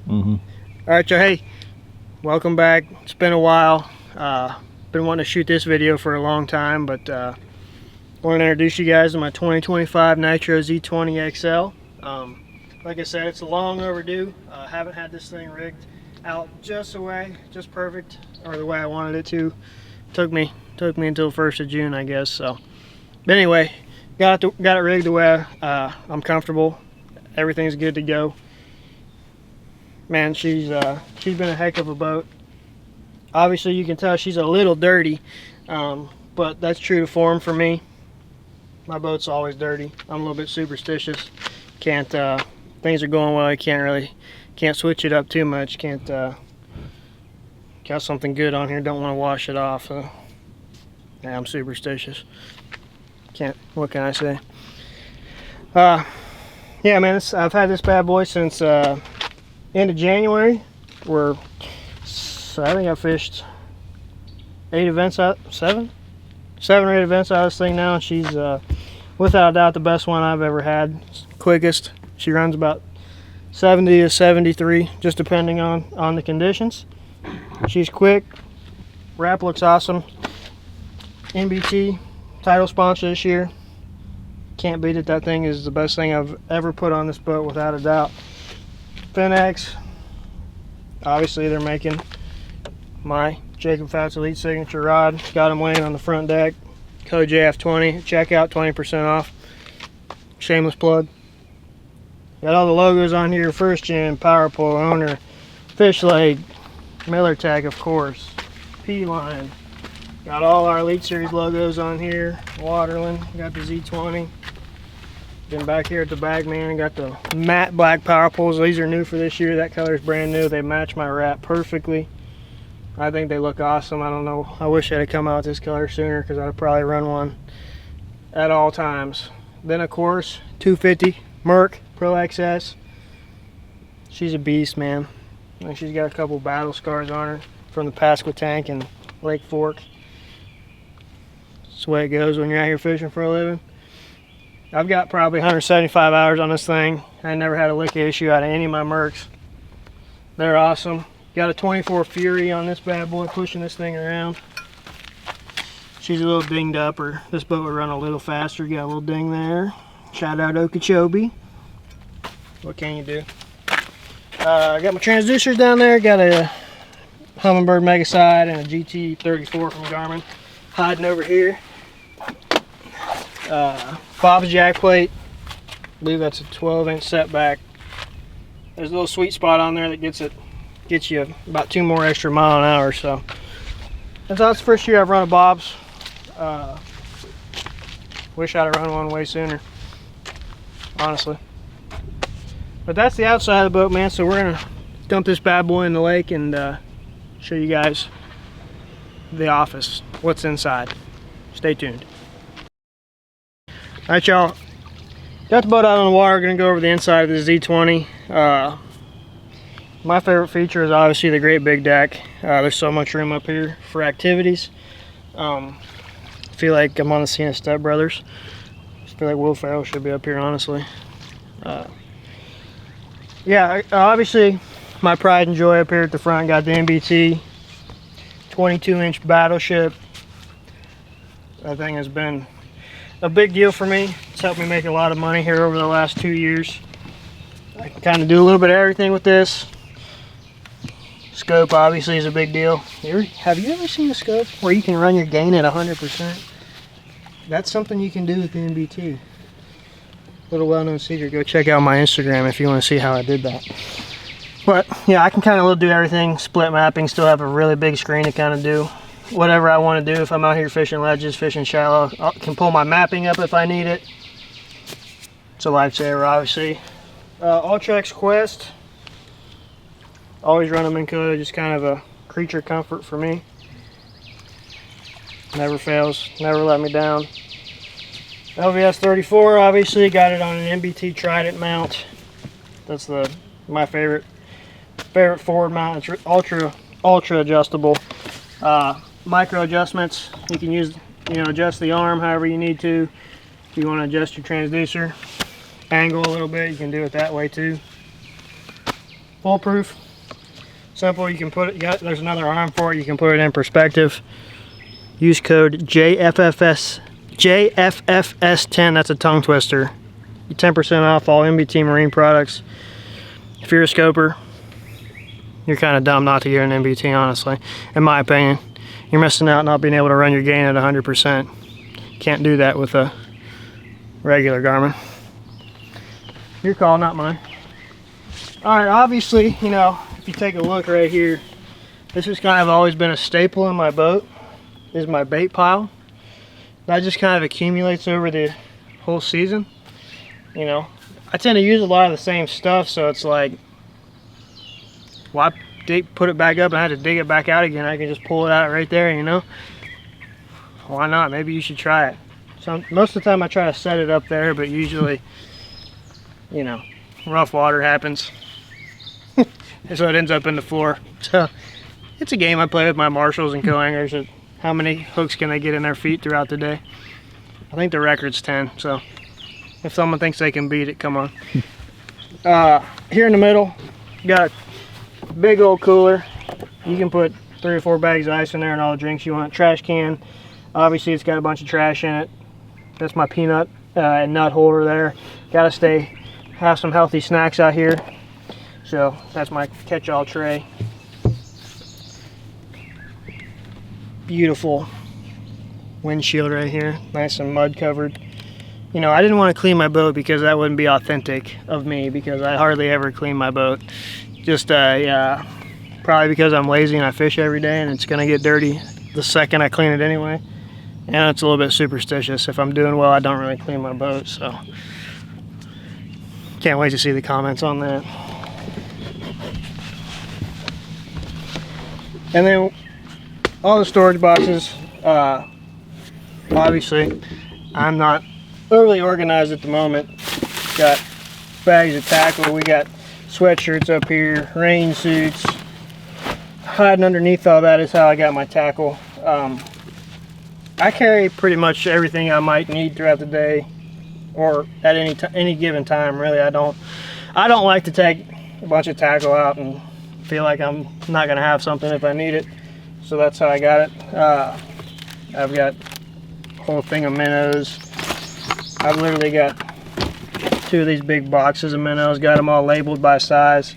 Alright, so hey, welcome back. It's been a while. Been wanting to shoot this video for a long time, but I want to introduce you guys to my 2025 Nitro Z20XL. Like I said, it's long overdue. Haven't had this thing rigged out just perfect, or the way I wanted it to. Took me until 1st of June, I guess. So, but anyway, got it rigged the way I'm comfortable. Everything's good to go. Man, she's been a heck of a boat. Obviously, you can tell she's a little dirty, but that's true to form for me. My boat's always dirty. I'm a little bit superstitious. Can't things are going well, I can't switch it up too much. Got something good on here, don't want to wash it off. Yeah, I'm superstitious. What can I say? Yeah, man, I've had this bad boy since end of January. I think I fished 7 or 8 events out of this thing now, and she's without a doubt the best one I've ever had. Quickest. She runs about 70 to 73, just depending on the conditions. She's quick. Wrap looks awesome. NBT title sponsor this year. Can't beat it. That thing is the best thing I've ever put on this boat, without a doubt. Finex. Obviously, they're making my Jacob Fouts Elite signature rod. Got them laying on the front deck. Code JF20. Check out 20% off. Shameless plug. Got all the logos on here. First Gen, Power Pole, Owner, Fish Leg, Miller Tech, of course, P-Line. Got all our Elite Series logos on here. Waterland. Got the Z20. Then back here at the back, man, got the matte black Power Poles. These are new for this year. That color is brand new. They match my wrap perfectly. I think they look awesome. I don't know. I wish it had come out this color sooner, because I'd probably run one at all times. Then, of course, 250 Merc Pro XS. She's a beast, man. And she's got a couple battle scars on her from the Pasqua tank and Lake Fork. That's the way it goes when you're out here fishing for a living. I've got probably 175 hours on this thing. I never had a lick issue out of any of my Mercs. They're awesome. Got a 24 Fury on this bad boy, pushing this thing around. She's a little dinged up, or this boat would run a little faster. Got a little ding there. Shout out Okeechobee. What can you do? I got my transducers down there. Got a Humminbird Mega Side and a GT34 from Garmin hiding over here. Bob's jack plate. I believe that's a 12-inch setback. There's a little sweet spot on there that gets you about 2 more extra mile an hour. So that's the first year I've run a Bob's. Wish I'd have run one way sooner, honestly. But that's the outside of the boat, man. So we're gonna dump this bad boy in the lake and show you guys the office, what's inside. Stay tuned. Alright, y'all, got the boat out on the water. Gonna go over the inside of the Z20. My favorite feature is obviously the great big deck. There's so much room up here for activities. I feel like I'm on the scene of Step Brothers. I feel like Will Ferrell should be up here, honestly. Yeah, obviously my pride and joy up here at the front. Got the NBT 22-inch Battleship. That thing has been a big deal for me. It's helped me make a lot of money here over the last 2 years. I can kind of do a little bit of everything with this. Scope obviously is a big deal. Have you ever seen a scope where you can run your gain at 100%? That's something you can do with the NBT. Little well-known secret. Go check out my Instagram if you want to see how I did that. But yeah, I can kind of do everything. Split mapping. Still have a really big screen to kind of do whatever I want to do. If I'm out here fishing ledges, fishing shallow, I can pull my mapping up if I need it. It's a lifesaver, obviously. Ultrex Quest. Always run them in Coda. Just kind of a creature comfort for me. Never fails. Never let me down. LVS 34, obviously got it on an NBT Trident mount. That's my favorite forward mount. It's ultra adjustable. Micro adjustments. You can use, adjust the arm however you need to. If you want to adjust your transducer angle a little bit, you can do it that way too. foolproof, simple. You can put it, there's another arm for it, you can put it in perspective. Use code JFFS10, that's a tongue twister. 10% off all MBT Marine products. If you're a scoper, you're kind of dumb not to get an MBT, honestly, in my opinion. You're missing out not being able to run your gain at 100%. Can't do that with a regular Garmin. Your call, not mine. Alright, obviously, you know, if you take a look right here, this has kind of always been a staple in my boat, is my bait pile. That just kind of accumulates over the whole season. You know, I tend to use a lot of the same stuff, so it's like, why put it back up and I had to dig it back out again? I can just pull it out right there, you know? Why not? Maybe you should try it. So most of the time I try to set it up there, but usually, you know, rough water happens. So it ends up in the floor. So it's a game I play with my marshals and co-anglers. How many hooks can they get in their feet throughout the day? I think the record's 10, so if someone thinks they can beat it, come on. Here in the middle, got a big old cooler. You can put 3 or 4 bags of ice in there and all the drinks you want. Trash can, obviously it's got a bunch of trash in it. That's my peanut and nut holder there. Gotta have some healthy snacks out here. So that's my catch-all tray. Beautiful windshield right here, nice and mud covered. You know, I didn't want to clean my boat because that wouldn't be authentic of me, because I hardly ever clean my boat. Just yeah, probably because I'm lazy and I fish every day and it's gonna get dirty the second I clean it anyway. And it's a little bit superstitious. If I'm doing well, I don't really clean my boat, so can't wait to see the comments on that. And then all the storage boxes, obviously I'm not overly organized at the moment. Got bags of tackle, we got sweatshirts up here, rain suits. Hiding underneath all that is how I got my tackle. I carry pretty much everything I might need throughout the day, or at any given time. Really, I don't like to take a bunch of tackle out and feel like I'm not gonna have something if I need it. So that's how I got it. I've got a whole thing of minnows. I've literally got 2 of these big boxes of minnows, got them all labeled by size.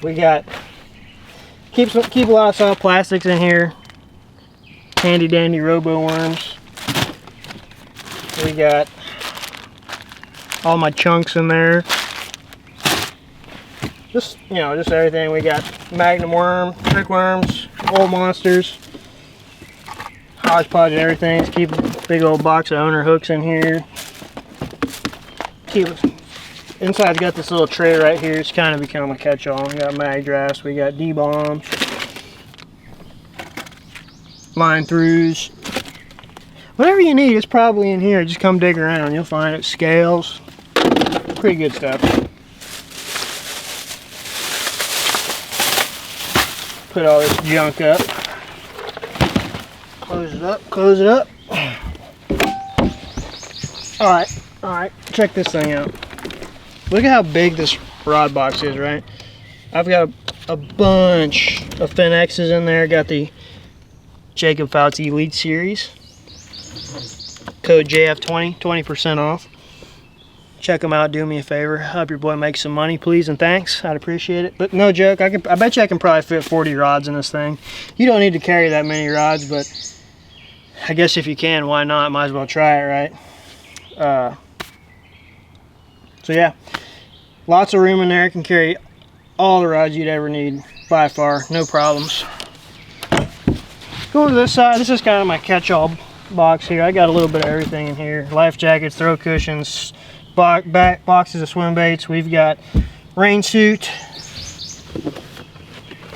We got, keep a lot of soft plastics in here, handy dandy robo worms. We got all my chunks in there. Just, you know, just everything. We got magnum worm, trick worms, old monsters, hodgepodge of everything. Just keep a big old box of owner hooks in here. Inside's got this little tray right here. It's kind of become a catch-all. We got mag drafts, we got D-bombs, line throughs. Whatever you need is probably in here. Just come dig around. You'll find it. Scales. Pretty good stuff. Put all this junk up. Close it up, close it up. Alright, check this thing out. Look at how big this rod box is, right? I've got a bunch of Fin X's in there. Got the Jacob Fouts Elite Series. Code JF20, 20% off. Check them out, do me a favor. Help your boy make some money, please, and thanks. I'd appreciate it. But no joke, I bet you I can probably fit 40 rods in this thing. You don't need to carry that many rods, but I guess if you can, why not? Might as well try it, right? So yeah, lots of room in there. Can carry all the rods you'd ever need by far, no problems. Go to this side. This is kind of my catch-all box here. I got a little bit of everything in here. Life jackets, throw cushions, back boxes of swim baits. We've got rain suit,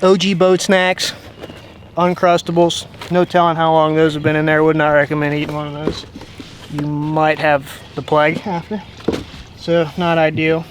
OG boat snacks, Uncrustables. No telling how long those have been in there. Would not recommend eating one of those. You might have the plague after. So not ideal.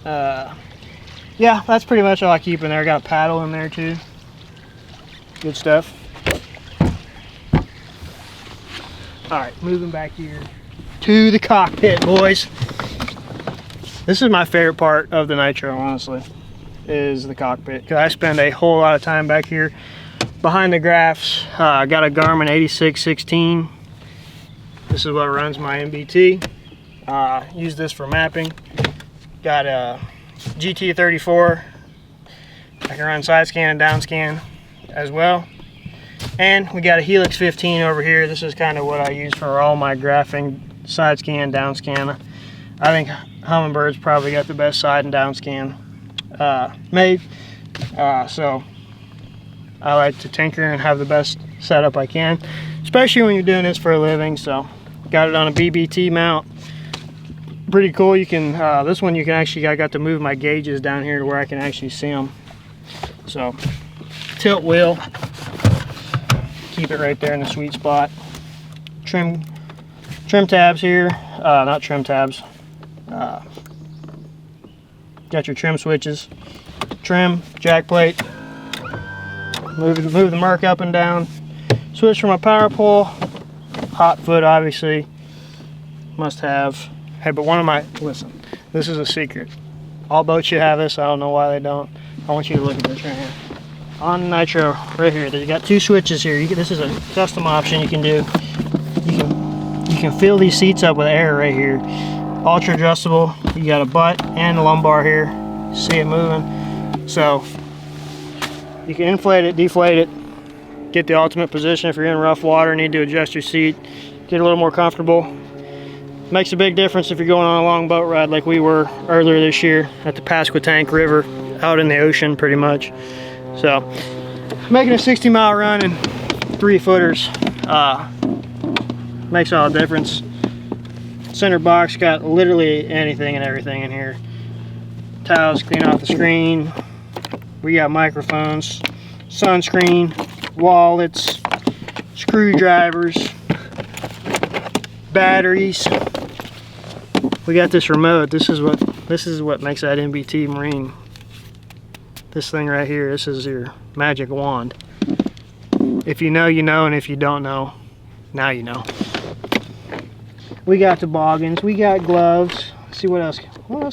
Yeah, that's pretty much all I keep in there. I got a paddle in there too. Good stuff. Alright, moving back here to the cockpit, boys. This is my favorite part of the Nitro, honestly, is the cockpit. Because I spend a whole lot of time back here behind the graphs. I got a Garmin 8616. This is what runs my MBT. Use this for mapping. Got a GT34. I can run side scan and down scan as well. And we got a Helix 15 over here. This is kind of what I use for all my graphing, side scan, down scan. I think Hummingbird's probably got the best side and down scan made. So I like to tinker and have the best setup I can, especially when you're doing this for a living. So got it on a BBT mount. Pretty cool. You can this one you can actually, I got to move my gauges down here to where I can actually see them. So tilt wheel, keep it right there in the sweet spot. Trim tabs here, not trim tabs. Got your trim switches, trim, jack plate. Move the Merc up and down. Switch for my power pole. Hot foot, obviously, must have. Hey, but listen, this is a secret. All boats should have this. I don't know why they don't. I want you to look at this right here. On the Nitro, right here, you got two switches here. This is a custom option you can do. You can fill these seats up with air right here. Ultra adjustable. You got a butt and a lumbar here. See it moving. So you can inflate it, deflate it, get the ultimate position if you're in rough water, need to adjust your seat, get a little more comfortable. Makes a big difference if you're going on a long boat ride like we were earlier this year at the Pasquotank River, out in the ocean pretty much. So making a 60-mile run in 3-footers makes all the difference. Center box got literally anything and everything in here. Towels clean off the screen. We got microphones, sunscreen, wallets, screwdrivers, batteries. We got this remote. This is what makes that MBT Marine. This thing right here, this is your magic wand. If you know, you know, and if you don't know, now you know. We got toboggans, we got gloves. Let's see what else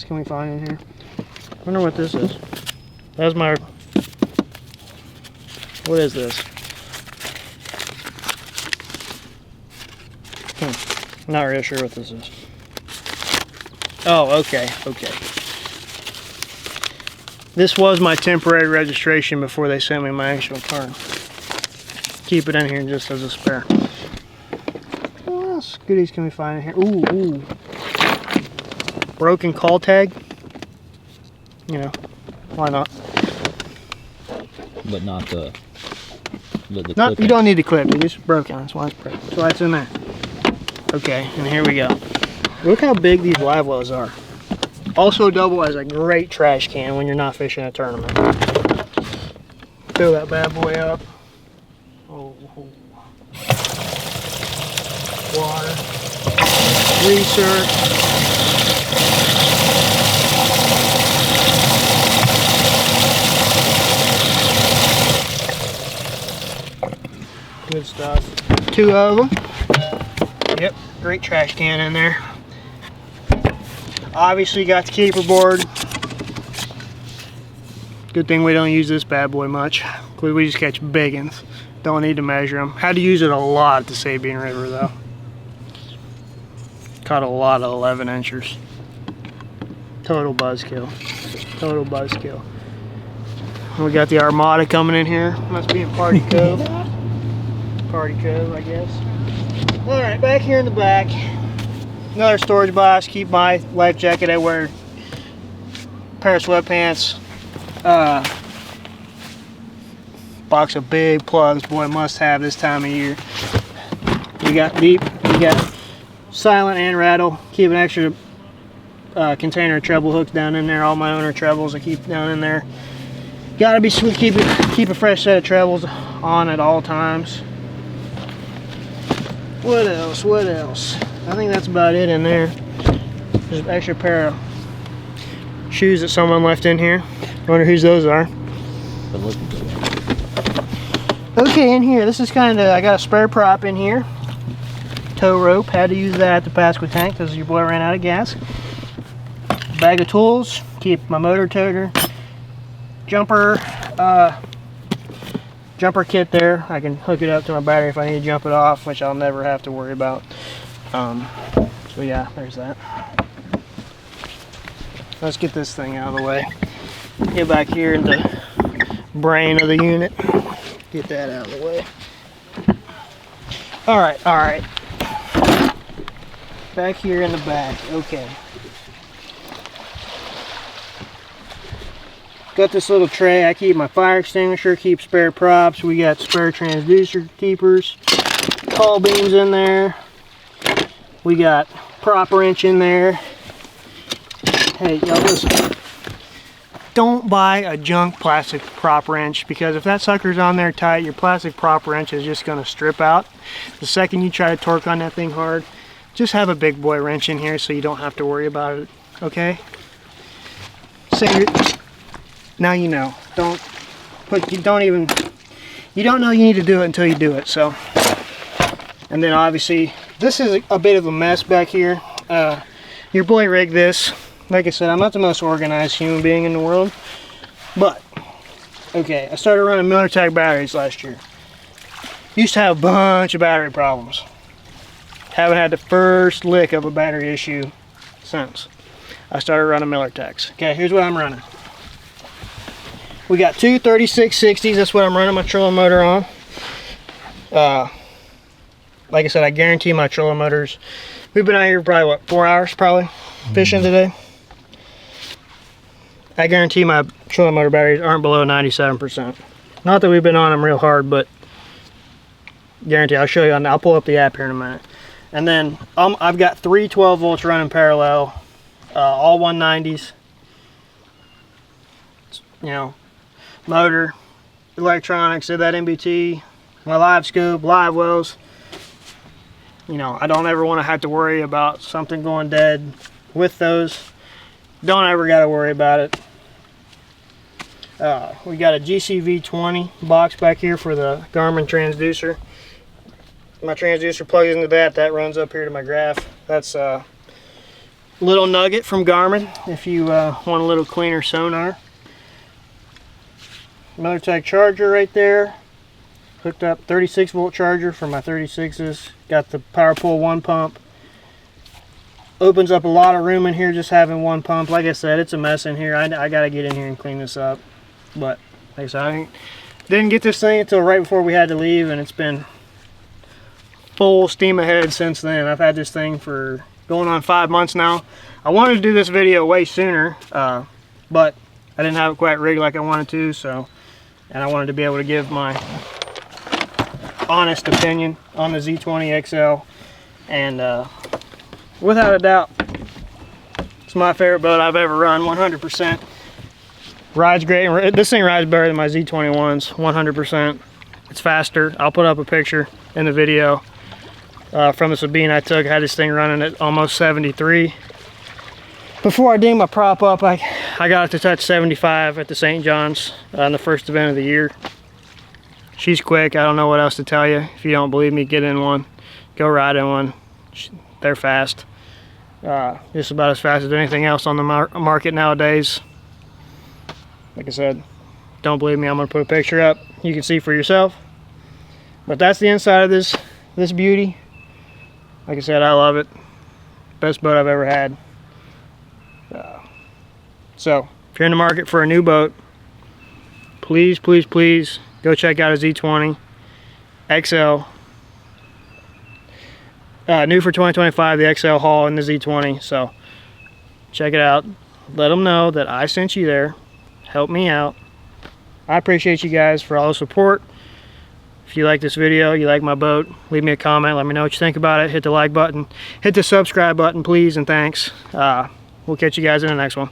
can we find in here? I wonder what this is. That's my, what is this? I'm not really sure what this is. Oh, okay. This was my temporary registration before they sent me my actual card. Keep it in here just as a spare. What else goodies can we find in here? Ooh. Broken call tag. You know, why not? But not the no, you don't need the clip. It's just broken. That's why it's broken. That's why it's in there. Okay, and here we go. Look how big these live wells are. Also double as a great trash can when you're not fishing a tournament. Fill that bad boy up. Oh. Water. Research. Good stuff. 2 of them. Yep, great trash can in there. Obviously got the keeper board. Good thing we don't use this bad boy much. We just catch big ones. Don't need to measure them. Had to use it a lot at the Sabine River though. Caught a lot of 11 inchers. Total buzzkill. Total buzzkill. We got the Armada coming in here. Must be in Party Cove. Party Cove, I guess. Alright, back here in the back. Another storage box. Keep my life jacket. I wear a pair of sweatpants. Box of big plugs. Boy, must have this time of year. We got deep. We got silent and rattle. Keep an extra container of treble hooks down in there. All my owner trebles I keep down in there. Gotta be sweet. Keep a fresh set of trebles on at all times. What else? What else? I think that's about it in there. There's an extra pair of shoes that someone left in here. Wonder whose those are. Okay, in here, this is kind of, I got a spare prop in here. Tow rope, had to use that at the Pasquotank because your boy ran out of gas. bag of tools, keep my motor toter, jumper kit there. I can hook it up to my battery if I need to jump it off, which I'll never have to worry about. So yeah, there's that. Let's get this thing out of the way. Get back here in the brain of the unit. Get that out of the way. All right. Back here in the back, okay. Got this little tray. I keep my fire extinguisher, keep spare props. We got spare transducer keepers, call beams in there. We got prop wrench in there. Hey, y'all listen. Don't buy a junk plastic prop wrench, because if that sucker's on there tight, your plastic prop wrench is just going to strip out. The second you try to torque on that thing hard, just have a big boy wrench in here so you don't have to worry about it, okay? So now you know. You don't know you need to do it until you do it. So, and then obviously this is a bit of a mess back here. Your boy rigged this. Like I said, I'm not the most organized human being in the world, but okay, I started running Militech batteries last year. Used to have a bunch of battery problems. Haven't had the first lick of a battery issue since I started running Militechs. Okay, here's what I'm running. We got two 3660s. That's what I'm running my trolling motor on. Like I said, I guarantee my trolling motors. We've been out here probably, what, 4 hours probably fishing today. I guarantee my trolling motor batteries aren't below 97%. Not that we've been on them real hard, but guarantee. I'll show you. I'll pull up the app here in a minute. And then I've got 3 12 volts running parallel, all 190s. You know, motor, electronics, did that MBT, my live scope, live wells. You know, I don't ever want to have to worry about something going dead with those. Don't ever got to worry about it. We got a GCV20 box back here for the Garmin transducer. My transducer plugs into that runs up here to my graph. That's a little nugget from Garmin if you want a little cleaner sonar. Militech charger right there. Hooked up 36 volt charger for my 36s. Got the power pull 1 pump. Opens up a lot of room in here just having 1 pump. Like I said, it's a mess in here. I gotta get in here and clean this up. But like I said, I didn't get this thing until right before we had to leave, and it's been full steam ahead since then. I've had this thing for going on 5 months now. I wanted to do this video way sooner, but I didn't have it quite rigged like I wanted to, so, and I wanted to be able to give my honest opinion on the Z20XL, and without a doubt, it's my favorite boat I've ever run, 100%. Rides great, and this thing rides better than my Z21s, 100%. It's faster. I'll put up a picture in the video from the Sabine I took. I had this thing running at almost 73. Before I dinged my prop up, I got it to touch 75 at the St. John's on the first event of the year. She's quick. I don't know what else to tell you. If you don't believe me, get in one. Go ride in one. They're fast. Just about as fast as anything else on the market nowadays. Like I said, don't believe me, I'm going to put a picture up. You can see for yourself. But that's the inside of this beauty. Like I said, I love it. Best boat I've ever had. So, if you're in the market for a new boat, please, please, please go check out a Z20 XL. New for 2025, the XL Haul and the Z20. So, check it out. Let them know that I sent you there. Help me out. I appreciate you guys for all the support. If you like this video, you like my boat, leave me a comment. Let me know what you think about it. Hit the like button. Hit the subscribe button, please, and thanks. We'll catch you guys in the next one.